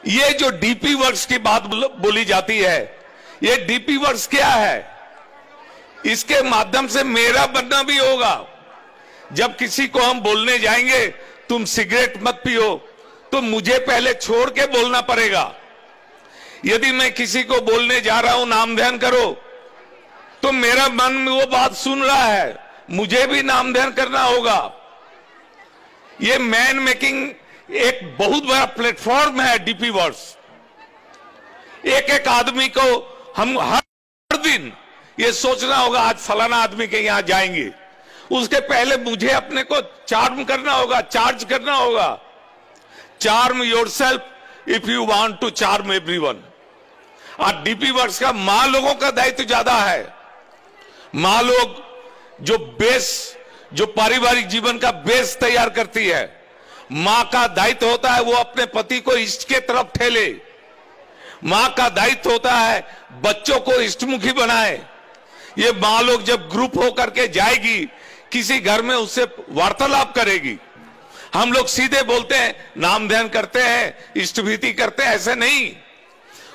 ये जो DP works की बात बोली जाती है, ये डीपी वर्क्स क्या है? इसके माध्यम से मेरा बनना भी होगा। जब किसी को हम बोलने जाएंगे तुम सिगरेट मत पियो, तो मुझे पहले छोड़ के बोलना पड़ेगा। यदि मैं किसी को बोलने जा रहा हूं नाम ध्यान करो, तो मेरा मन वो बात सुन रहा है, मुझे भी नाम ध्यान करना होगा। ये मैन मेकिंग एक बहुत बड़ा प्लेटफॉर्म है डीपी वर्क्स। एक एक आदमी को हम हर दिन ये सोचना होगा आज फलाना आदमी के यहां जाएंगे, उसके पहले मुझे अपने को चार्म करना होगा, चार्ज करना होगा। Charm yourself if you want to charm everyone. और डीपी वर्क्स का मां लोगों का दायित्व ज्यादा है। मां लोग जो बेस, जो पारिवारिक जीवन का बेस तैयार करती है, मां का दायित्व होता है वो अपने पति को इष्ट के तरफ ठेले। मां का दायित्व होता है बच्चों को इष्टमुखी बनाए। ये मां लोग जब ग्रुप होकर के जाएगी किसी घर में, उससे वार्तालाप करेगी। हम लोग सीधे बोलते हैं, नाम ध्यान करते हैं, इष्टभीति करते हैं, ऐसे नहीं।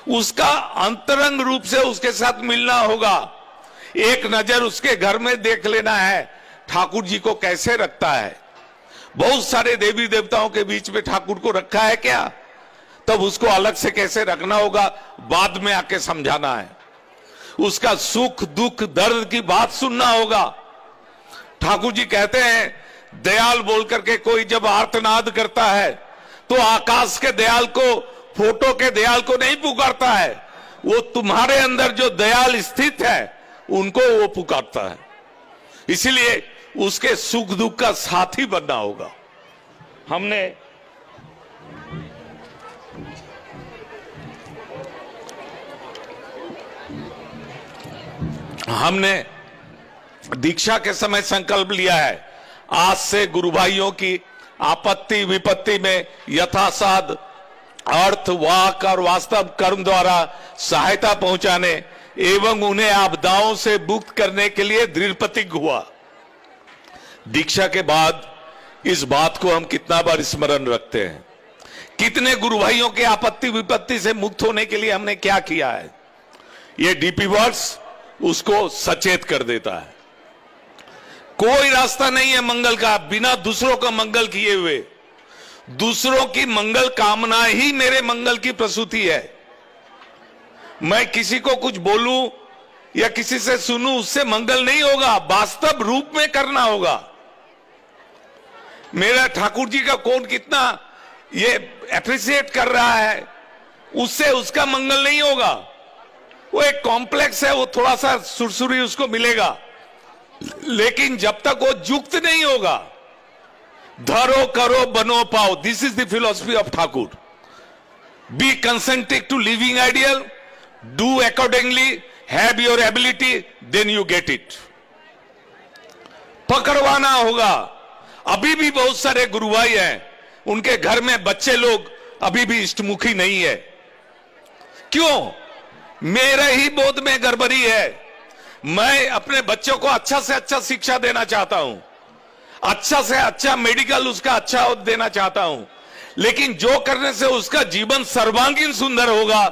उसका अंतरंग रूप से उसके साथ मिलना होगा। एक नजर उसके घर में देख लेना है ठाकुर जी को कैसे रखता है। बहुत सारे देवी देवताओं के बीच में ठाकुर को रखा है क्या? तब उसको अलग से कैसे रखना होगा बाद में आके समझाना है। उसका सुख दुख दर्द की बात सुनना होगा। ठाकुर जी कहते हैं दयाल बोल करके कोई जब आर्तनाद करता है तो आकाश के दयाल को, फोटो के दयाल को नहीं पुकारता है, वो तुम्हारे अंदर जो दयाल स्थित है उनको वो पुकारता है। इसीलिए उसके सुख दुख का साथी बनना होगा। हमने दीक्षा के समय संकल्प लिया है, आज से गुरु भाइयों की आपत्ति विपत्ति में यथासाध्य अर्थ, वाक और वास्तव कर्म द्वारा सहायता पहुंचाने एवं उन्हें आपदाओं से मुक्त करने के लिए दृढ़ प्रतिज्ञ हुआ। दीक्षा के बाद इस बात को हम कितना बार स्मरण रखते हैं? कितने गुरु भाइयों के आपत्ति विपत्ति से मुक्त होने के लिए हमने क्या किया है? ये डीपी वर्क्स उसको सचेत कर देता है। कोई रास्ता नहीं है मंगल का बिना दूसरों का मंगल किए हुए। दूसरों की मंगल कामना ही मेरे मंगल की प्रसूति है। मैं किसी को कुछ बोलूं या किसी से सुनूं, उससे मंगल नहीं होगा, वास्तव रूप में करना होगा। मेरा ठाकुर जी का कौन कितना ये एप्रिशिएट कर रहा है, उससे उसका मंगल नहीं होगा। वो एक कॉम्प्लेक्स है, वो थोड़ा सा सुरसुरी उसको मिलेगा, लेकिन जब तक वो युक्त नहीं होगा, धरो करो बनो पाओ, this is the philosophy of Thakur. Be consented to living ideal, do accordingly, have your ability, then you get it. पकड़वाना होगा। अभी भी बहुत सारे गुरु भाई हैं, उनके घर में बच्चे लोग अभी भी इष्टमुखी नहीं है। क्यों? मेरे ही बोध में गड़बड़ी है। मैं अपने बच्चों को अच्छा से अच्छा शिक्षा देना चाहता हूं, अच्छा से अच्छा मेडिकल उसका अच्छा देना चाहता हूं, लेकिन जो करने से उसका जीवन सर्वांगीण सुंदर होगा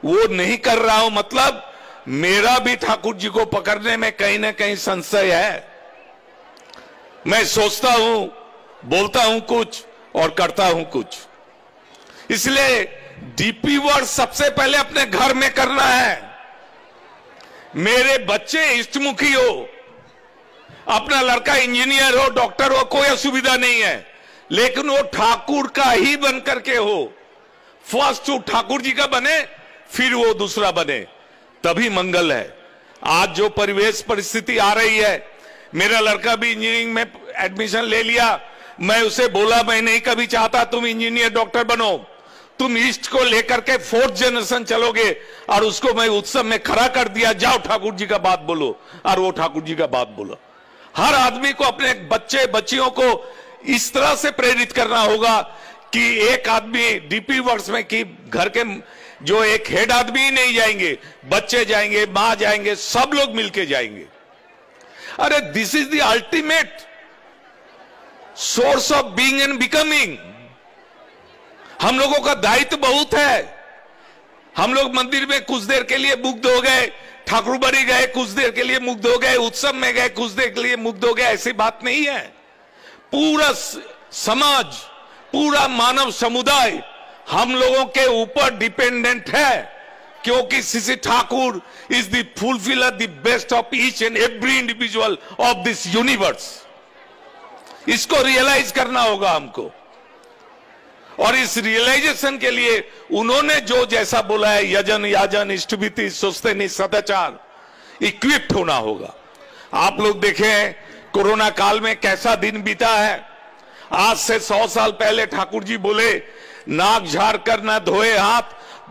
वो नहीं कर रहा हूं। मतलब मेरा भी ठाकुर जी को पकड़ने में कहीं ना कहीं संशय है। मैं सोचता हूं, बोलता हूं कुछ और करता हूं कुछ। इसलिए डीपी वर्क सबसे पहले अपने घर में करना है। मेरे बच्चे इष्टमुखी हो, अपना लड़का इंजीनियर हो, डॉक्टर हो, कोई असुविधा नहीं है, लेकिन वो ठाकुर का ही बन करके हो। फर्स्ट वो ठाकुर जी का बने, फिर वो दूसरा बने, तभी मंगल है। आज जो परिवेश परिस्थिति आ रही है, मेरा लड़का भी इंजीनियरिंग में एडमिशन ले लिया। मैं उसे बोला मैं नहीं कभी चाहता तुम इंजीनियर डॉक्टर बनो, तुम ईस्ट को लेकर के 4th जनरेशन चलोगे, और उसको मैं उत्सव में खड़ा कर दिया, जाओ ठाकुर जी का बात बोलो, और वो ठाकुर जी का बात बोलो। हर आदमी को अपने बच्चे बच्चियों को इस तरह से प्रेरित करना होगा कि एक आदमी डीपी वर्क्स में कि घर के जो एक हेड आदमी ही नहीं जाएंगे, बच्चे जाएंगे, मां जाएंगे, सब लोग मिलके जाएंगे। अरे this is the ultimate source of being and becoming. हम लोगों का दायित्व बहुत है। हम लोग मंदिर में कुछ देर के लिए मुग्ध हो गए, ठाकुरबाड़ी गए कुछ देर के लिए मुग्ध हो गए, उत्सव में गए कुछ देर के लिए मुग्ध हो गए, ऐसी बात नहीं है। पूरा समाज, पूरा मानव समुदाय हम लोगों के ऊपर डिपेंडेंट है, क्योंकि Shri Thakur is the fulfiller, the best of each and every individual of this universe. इसको रियलाइज करना होगा हमको, और इस रियलाइजेशन के लिए उन्होंने जो जैसा बोला है, यजन याजन इष्टभीति सुस्तेनी सदाचार, इक्विप्ड होना होगा। आप लोग देखें कोरोना काल में कैसा दिन बीता है। आज से 100 साल पहले ठाकुर जी बोले, नाक झाड़ कर न धोए हाथ,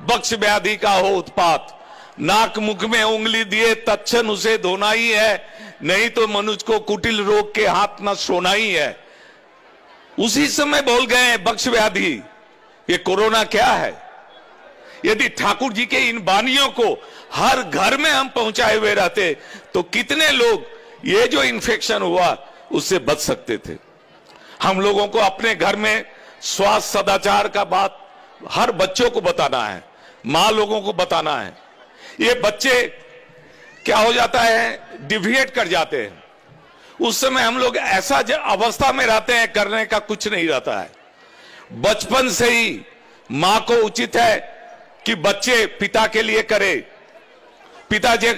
बक्ष व्याधि का हो उत्पात। नाक मुख में उंगली दिए तत्क्षण उसे धोना ही है, नहीं तो मनुष्य को कुटिल रोग के हाथ न सोना ही है। उसी समय बोल गए बक्ष व्याधि। ये कोरोना क्या है? यदि ठाकुर जी के इन वाणियों को हर घर में हम पहुंचाए हुए रहते तो कितने लोग ये जो इन्फेक्शन हुआ उससे बच सकते थे। हम लोगों को अपने घर में स्वास्थ्य सदाचार का बात हर बच्चों को बताना है, मां लोगों को बताना है। ये बच्चे क्या हो जाता है, डिविएट कर जाते हैं। उस समय हम लोग ऐसा अवस्था में रहते हैं, करने का कुछ नहीं रहता है। बचपन से ही मां को उचित है कि बच्चे पिता के लिए करे, पिताजी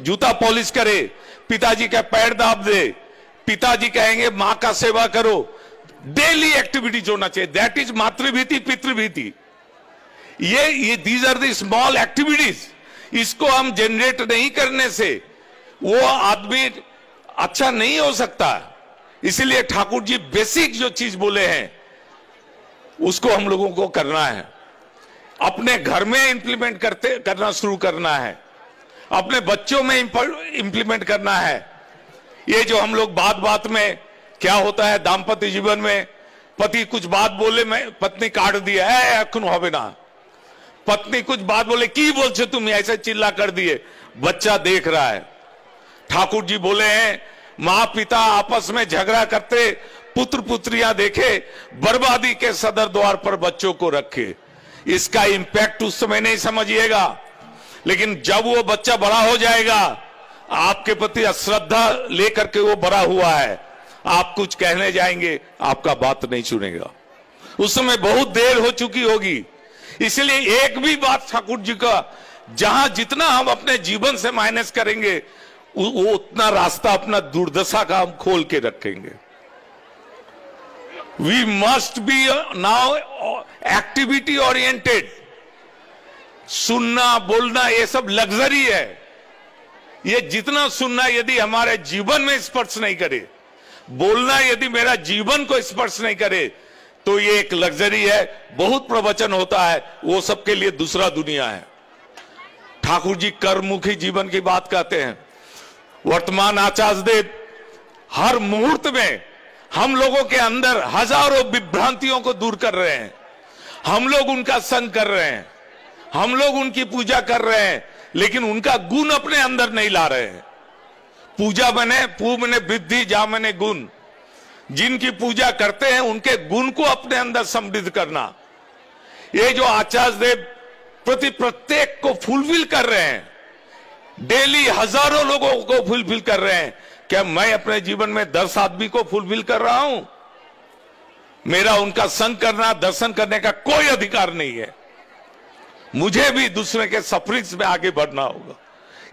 जूता पॉलिश करे, पिताजी का पैर दाब दे, पिताजी कहेंगे मां का सेवा करो। डेली एक्टिविटीज होना चाहिए, दैट इज मातृभीति पितृभीति। ये these are the small activities. इसको हम जनरेट नहीं करने से वो आदमी अच्छा नहीं हो सकता। इसलिए ठाकुर जी बेसिक जो चीज बोले हैं उसको हम लोगों को करना है, अपने घर में इंप्लीमेंट करना शुरू करना है, अपने बच्चों में इंप्लीमेंट करना है। ये जो हम लोग बात बात में क्या होता है, दाम्पत्य जीवन में पति कुछ बात बोले, मैं पत्नी काट दिया है अखन होवे ना, पत्नी कुछ बात बोले की बोल छे तुम, ऐसे चिल्ला कर दिए, बच्चा देख रहा है। ठाकुर जी बोले हैं मां पिता आपस में झगड़ा करते, पुत्र पुत्रियां देखे, बर्बादी के सदर द्वार पर बच्चों को रखे। इसका इंपैक्ट उस समय नहीं समझिएगा, लेकिन जब वो बच्चा बड़ा हो जाएगा, आपके प्रति अश्रद्धा लेकर के वो बड़ा हुआ है, आप कुछ कहने जाएंगे, आपका बात नहीं सुनेगा। उस समय बहुत देर हो चुकी होगी। इसलिए एक भी बात ठाकुर जी का जहां जितना हम अपने जीवन से माइनस करेंगे वो उतना रास्ता अपना दुर्दशा का हम खोल के रखेंगे। We must be now activity oriented. सुनना बोलना ये सब लग्जरी है। ये जितना सुनना यदि हमारे जीवन में स्पर्श नहीं करे, बोलना यदि मेरा जीवन को स्पर्श नहीं करे, तो ये एक लग्जरी है। बहुत प्रवचन होता है, वो सबके लिए दूसरा दुनिया है। ठाकुर जी कर्ममुखी जीवन की बात कहते हैं। वर्तमान आचार्य देव हर मुहूर्त में हम लोगों के अंदर हजारों विभ्रांतियों को दूर कर रहे हैं। हम लोग उनका संग कर रहे हैं, हम लोग उनकी पूजा कर रहे हैं, लेकिन उनका गुण अपने अंदर नहीं ला रहे हैं। पूजा मने पू मने वृद्धि, जा मने गुण। जिनकी पूजा करते हैं उनके गुण को अपने अंदर समृद्ध करना। ये जो आचार्य देव प्रत्येक को फुलफिल कर रहे हैं, डेली हजारों लोगों को फुलफिल कर रहे हैं। क्या मैं अपने जीवन में 10 आदमी को फुलफिल कर रहा हूं? मेरा उनका संग करना, दर्शन करने का कोई अधिकार नहीं है। मुझे भी दूसरे के सफरिंग्स में आगे बढ़ना होगा।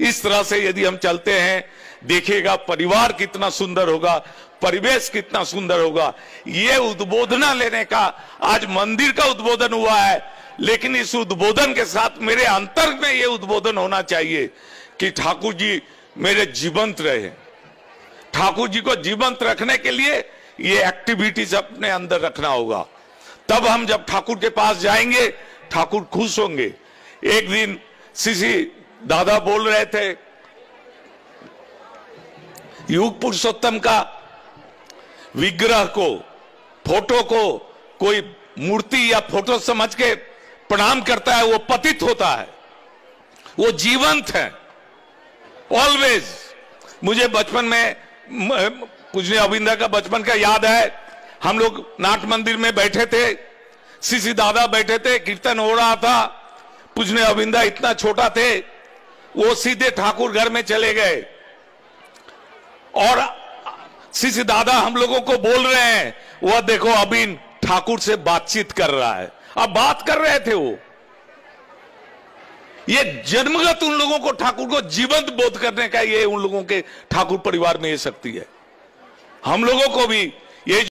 इस तरह से यदि हम चलते हैं, देखिएगा परिवार कितना सुंदर होगा, परिवेश कितना सुंदर होगा। ये उद्बोधना लेने का, आज मंदिर का उद्बोधन हुआ है, लेकिन इस उद्बोधन के साथ मेरे अंतर में ये उद्बोधन होना चाहिए कि ठाकुर जी मेरे जीवंत रहे। ठाकुर जी को जीवंत रखने के लिए ये एक्टिविटीज अपने अंदर रखना होगा। तब हम जब ठाकुर के पास जाएंगे, ठाकुर खुश होंगे। एक दिन श्री दादा बोल रहे थे, युग पुरुषोत्तम का विग्रह को, फोटो को कोई मूर्ति या फोटो समझ के प्रणाम करता है, वो पतित होता है, वो जीवंत है ऑलवेज। मुझे बचपन में पूज्य अविंदर का बचपन का याद है। हम लोग नाट मंदिर में बैठे थे, सीसी दादा बैठे थे, कीर्तन हो रहा था, पूजने अविंदा इतना छोटा थे, वो सीधे ठाकुर घर में चले गए और सीसी दादा हम लोगों को बोल रहे हैं, वह देखो अभी ठाकुर से बातचीत कर रहा है। अब बात कर रहे थे वो। ये जन्मगत उन लोगों को ठाकुर को जीवंत बोध करने का ये उन लोगों के ठाकुर परिवार में ये शक्ति है। हम लोगों को भी